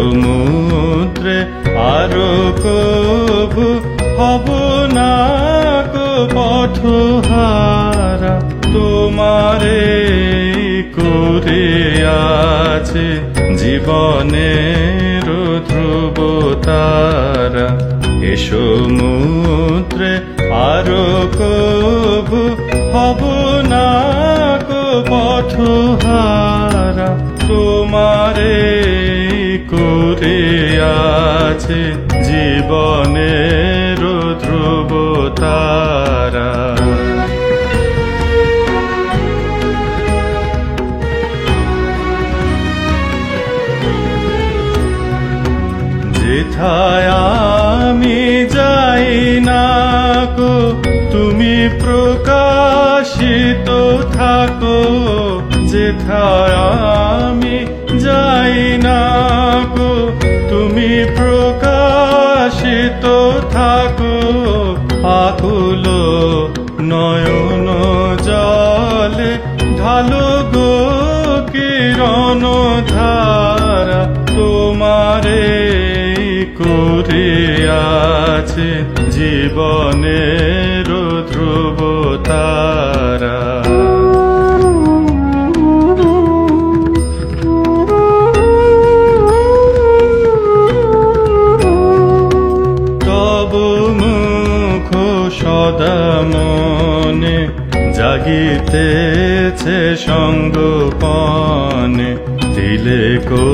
সমুদ্রে আরো কভু হব না কো পথহারা। তোমারে করে আছে জীবনের ধ্রুব তারা। এ সমুদ্রে আরো কভু হব না কো পথহারা। তোমারে করে আছে জীবনের ধ্রুব তারা। যেথায় আমি যাই না গো তুমি প্রকাশিত থাকো। যেথায় আমি যাই না গো তুমি প্রকাশিত থাকো। আকুল নয়ন জলে ঢালো গো কিরণ ধারা। তোমারে করে আছে জীবনের ধ্রুব তারা। তব মুখ সদা মনে জাগিতেছে সঙ্গোপনে। তিলেকো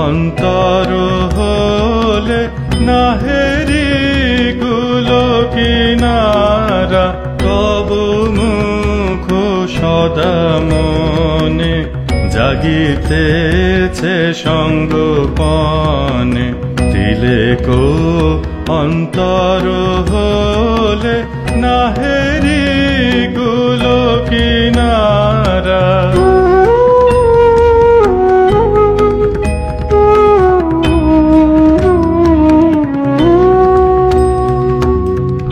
অন্তর হলে নাহেরি গুলো কিনারা। তব মুখ সদা মনে জাগিতেছে সঙ্গোপনে। তিলেকো অন্তর হলে নাহেরি গুলো কিনারা।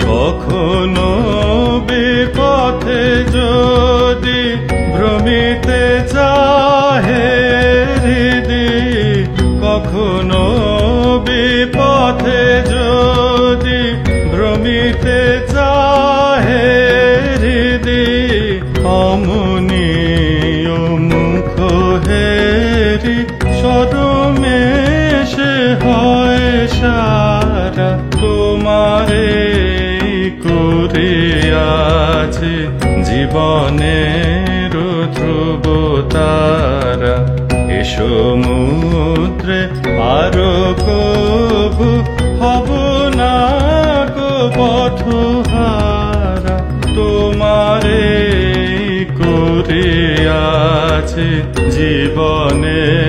কখনো বিপথে যদি ভ্রমিতে চাহে হৃদি। কখনো বিপথে যদি ভ্রমিতে চাহে হৃদি। অমনি মুখ হেরি সরমে সে হয় সারা। তোমারে করে আছে জীবনের ধ্রুব তারা। এ সমুদ্রে আরো কভু হব না কো পথহারা। তোমারে করে আছে জীবনের